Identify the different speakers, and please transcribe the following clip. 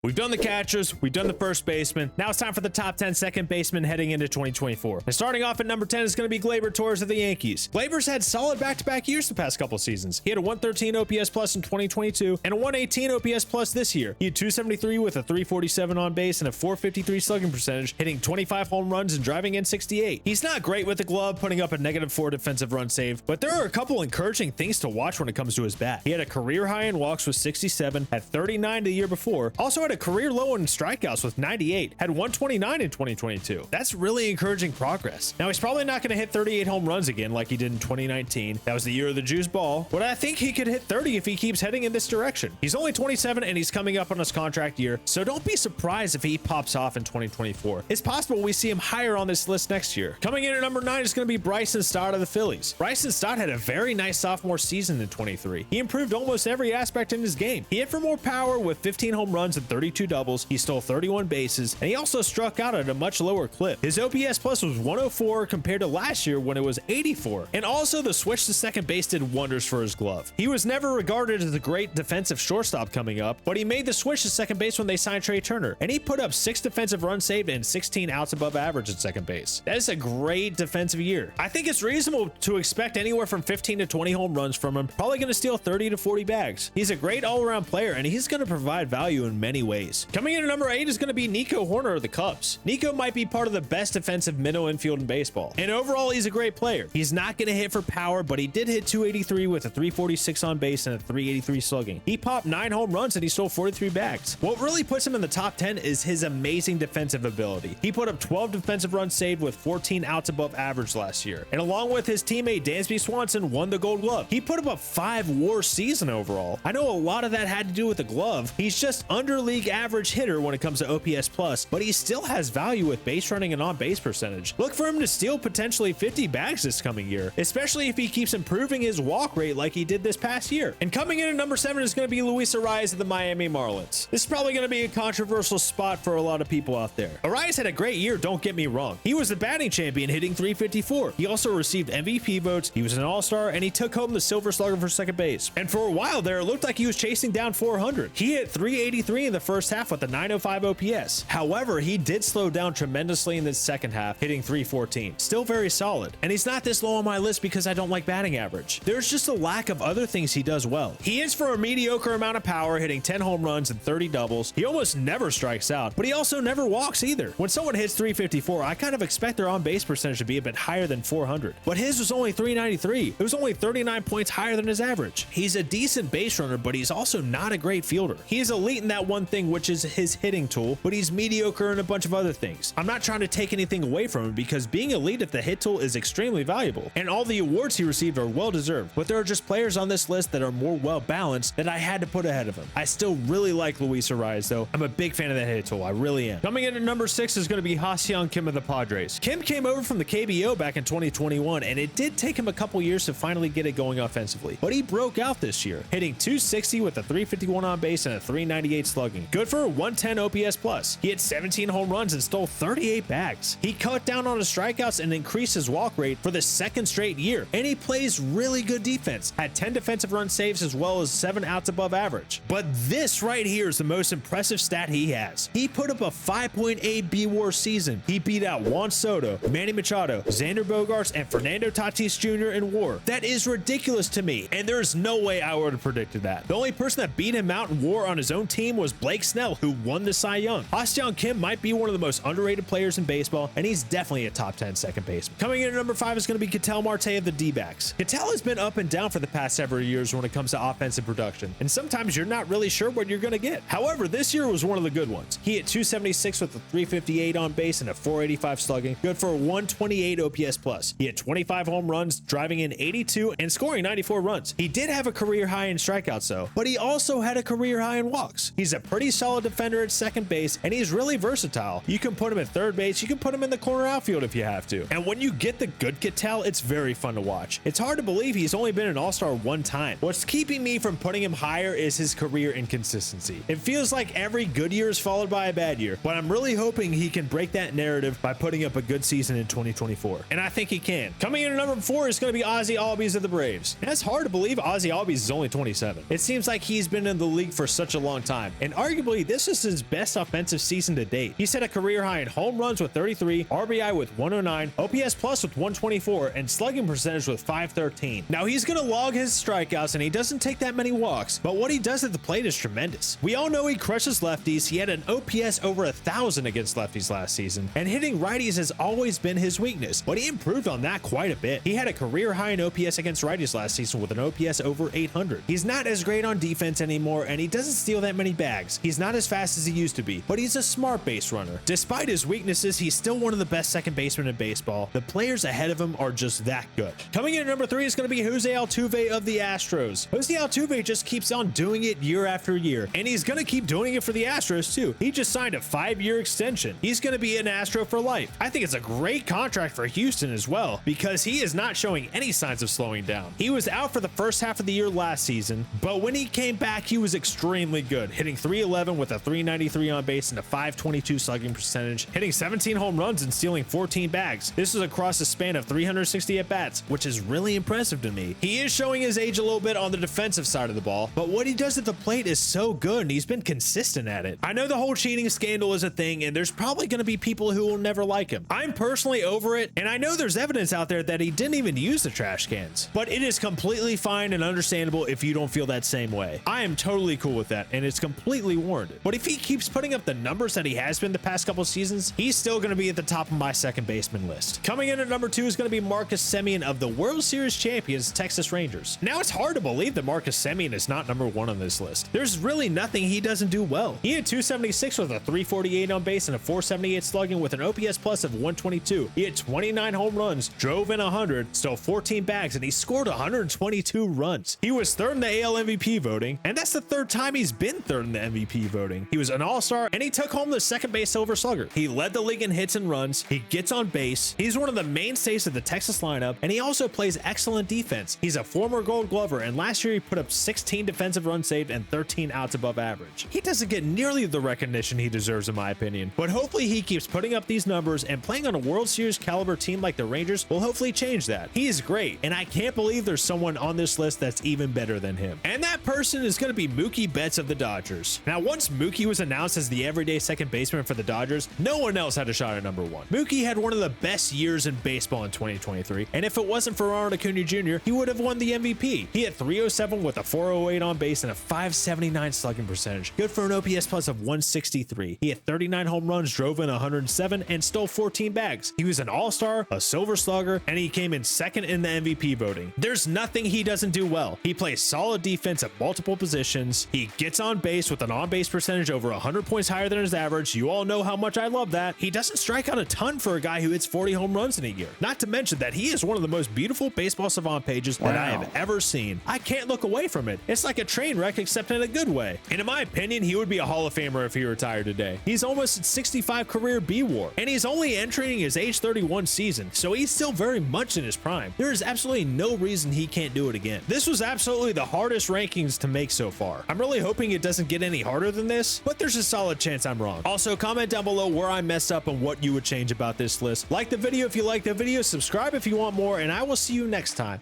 Speaker 1: We've done the catchers, we've done the first baseman. Now it's time for the top 10 second basemen heading into 2024. And starting off at number 10 is going to be Gleyber Torres of the Yankees. Gleyber's had solid back-to-back years the past couple seasons. He had a 113 OPS plus in 2022 and a 118 OPS plus this year. He had 273 with a 347 on base and a 453 slugging percentage, hitting 25 home runs and driving in 68. He's not great with the glove, putting up a -4 defensive run save, but there are a couple encouraging things to watch when it comes to his bat. He had a career high in walks with 67, had 39 the year before, also had a career low in strikeouts with 98, had 129 in 2022. That's really encouraging progress. Now, he's probably not going to hit 38 home runs again like he did in 2019. That was the year of the juice ball, but I think he could hit 30 if he keeps heading in this direction. He's only 27 and he's coming up on his contract year, so don't be surprised if he pops off in 2024. It's possible we see him higher on this list next year. Coming in at number 9 is going to be Bryson Stott of the Phillies. Bryson Stott had a very nice sophomore season in 23. He improved almost every aspect in his game. He hit for more power with 15 home runs and 32 doubles. He stole 31 bases, and he also struck out at a much lower clip. His OPS plus was 104 compared to last year when it was 84. And also the switch to second base did wonders for his glove. He was never regarded as a great defensive shortstop coming up, but he made the switch to second base when they signed Trey Turner, and he put up 6 defensive runs saved and 16 outs above average at second base. That is a great defensive year. I think it's reasonable to expect anywhere from 15 to 20 home runs from him, probably going to steal 30 to 40 bags. He's a great all-around player, and he's going to provide value in many ways. Coming in at number 8 is going to be Nico Horner of the Cubs. Nico might be part of the best defensive middle infield in baseball, and overall he's a great player. He's not going to hit for power, but he did hit 283 with a 346 on base and a 383 slugging. He popped 9 home runs and he stole 43 bags. What really puts him in the top 10 is his amazing defensive ability. He put up 12 defensive runs saved with 14 outs above average last year, and along with his teammate Dansby Swanson won the Gold Glove. He put up a 5 WAR season overall. I know a lot of that had to do with the glove. He's just under league average hitter when it comes to OPS plus, but he still has value with base running and on base percentage. Look for him to steal potentially 50 bags this coming year, especially if he keeps improving his walk rate like he did this past year. And coming in at number 7 is going to be Luis Arias of the Miami Marlins. This is probably going to be a controversial spot for a lot of people out there. Arias had a great year, don't get me wrong. He was the batting champion, hitting 354. He also received MVP votes, he was an all-star, and he took home the Silver Slugger for second base. And for a while there, it looked like he was chasing down 400. He hit 383 in the first half with a 905 OPS. However, he did slow down tremendously in the second half, hitting 314. Still very solid. And he's not this low on my list because I don't like batting average. There's just a lack of other things he does well. He hits for a mediocre amount of power, hitting 10 home runs and 30 doubles. He almost never strikes out, but he also never walks either. When someone hits 354, I kind of expect their on-base percentage to be a bit higher than 400. But his was only 393. It was only 39 points higher than his average. He's a decent base runner, but he's also not a great fielder. He is elite in that one thing, which is his hitting tool, but he's mediocre in a bunch of other things. I'm not trying to take anything away from him because being elite at the hit tool is extremely valuable, and all the awards he received are well deserved, but there are just players on this list that are more well balanced that I had to put ahead of him. I still really like Luis Arias though. I'm a big fan of that hit tool, I really am. Coming in at number 6 is going to be Ha-Seong Kim of the Padres. Kim came over from the KBO back in 2021, and it did take him a couple years to finally get it going offensively, but he broke out this year, hitting 260 with a 351 on base and a 398 slugging. Good for a 110 OPS plus. He had 17 home runs and stole 38 bags. He cut down on his strikeouts and increased his walk rate for the second straight year, and he plays really good defense. Had 10 defensive run saves as well as 7 outs above average. But this right here is the most impressive stat he has. He put up a 5.8 B-WAR season. He beat out Juan Soto, Manny Machado, Xander Bogaerts, and Fernando Tatis Jr. in WAR. That is ridiculous to me, and there's no way I would have predicted that. The only person that beat him out in WAR on his own team was Blake Snell, who won the Cy Young. Ha-Seong Kim might be one of the most underrated players in baseball, and he's definitely a top 10 second baseman. Coming in at number 5 is going to be Ketel Marte of the D-backs. Ketel has been up and down for the past several years when it comes to offensive production, and sometimes you're not really sure what you're going to get. However, this year was one of the good ones. He hit 276 with a 358 on base and a 485 slugging, good for a 128 OPS plus. He had 25 home runs, driving in 82 and scoring 94 runs. He did have a career high in strikeouts though, but he also had a career high in walks. He's a pretty solid defender at second base, and he's really versatile. You can put him at third base, you can put him in the corner outfield if you have to. And when you get the good Ketel, it's very fun to watch. It's hard to believe he's only been an all-star one time. What's keeping me from putting him higher is his career inconsistency. It feels like every good year is followed by a bad year, but I'm really hoping he can break that narrative by putting up a good season in 2024. And I think he can. Coming in at number 4 is going to be Ozzie Albies of the Braves. And it's hard to believe Ozzie Albies is only 27. It seems like he's been in the league for such a long time, and arguably arguably this is his best offensive season to date. He set a career high in home runs with 33, RBI with 109, OPS plus with 124, and slugging percentage with 513. Now he's gonna log his strikeouts and he doesn't take that many walks, but what he does at the plate is tremendous. We all know he crushes lefties. He had an OPS over 1,000 against lefties last season, and hitting righties has always been his weakness, but he improved on that quite a bit. He had a career high in OPS against righties last season with an OPS over 800. He's not as great on defense anymore, and he doesn't steal that many bags. He's not as fast as he used to be, but he's a smart base runner. Despite his weaknesses, he's still one of the best second basemen in baseball. The players ahead of him are just that good. Coming in at number 3 is going to be Jose Altuve of the Astros. Jose Altuve just keeps on doing it year after year, and he's going to keep doing it for the Astros too. He just signed a 5-year extension. He's going to be an Astro for life. I think it's a great contract for Houston as well, because he is not showing any signs of slowing down. He was out for the first half of the year last season, but when he came back, he was extremely good, hitting 311 with a 393 on base and a 522 slugging percentage, hitting 17 home runs and stealing 14 bags. This is across a span of 360 at-bats, which is really impressive to me. He is showing his age a little bit on the defensive side of the ball, but what he does at the plate is so good, and he's been consistent at it. I know the whole cheating scandal is a thing, and there's probably going to be people who will never like him. I'm personally over it, and I know there's evidence out there that he didn't even use the trash cans, but it is completely fine and understandable if you don't feel that same way. I am totally cool with that, and it's completely warranted. But if he keeps putting up the numbers that he has been the past couple seasons, he's still going to be at the top of my second baseman list. Coming in at number 2 is going to be Marcus Semien of the World Series champions Texas Rangers. Now it's hard to believe that Marcus Semien is not number 1 on this list. There's really nothing he doesn't do well. He had 276 with a 348 on base and a 478 slugging with an OPS plus of 122. He had 29 home runs, drove in 100, stole 14 bags, and he scored 122 runs. He was 3rd in the AL MVP voting, and that's the 3rd time he's been 3rd in the MVP voting. He was an all-star, and he took home the second base Silver Slugger. He led the league in hits and runs. He gets on base. He's one of the mainstays of the Texas lineup, and he also plays excellent defense. He's a former Gold Glover, and last year he put up 16 defensive runs saved and 13 outs above average. He doesn't get nearly the recognition he deserves in my opinion, but hopefully he keeps putting up these numbers, and playing on a World Series caliber team like the Rangers will hopefully change that. He is great, and I can't believe there's someone on this list that's even better than him. And that person is going to be Mookie Betts of the Dodgers. Now, once Mookie was announced as the everyday second baseman for the Dodgers, no one else had a shot at number 1. Mookie had one of the best years in baseball in 2023, and if it wasn't for Ronald Acuna Jr., he would have won the MVP. He had 307 with a 408 on base and a 579 slugging percentage, good for an OPS plus of 163. He had 39 home runs, drove in 107, and stole 14 bags. He was an all-star, a Silver Slugger, and he came in 2nd in the MVP voting. There's nothing he doesn't do well. He plays solid defense at multiple positions. He gets on base with an on-base percentage over 100 points higher than his average. You all know how much I love that. He doesn't strike out a ton for a guy who hits 40 home runs in a year. Not to mention that he is one of the most beautiful baseball savant pages that I have ever seen. I can't look away from it. It's like a train wreck, except in a good way. And in my opinion, he would be a Hall of Famer if he retired today. He's almost at 65 career B-WAR, and he's only entering his age 31 season, so he's still very much in his prime. There is absolutely no reason he can't do it again. This was absolutely the hardest rankings to make so far. I'm really hoping it doesn't get any harder than this, but there's a solid chance I'm wrong. Also, comment down below where I messed up and what you would change about this list. Like the video if you like the video, subscribe if you want more, and I will see you next time.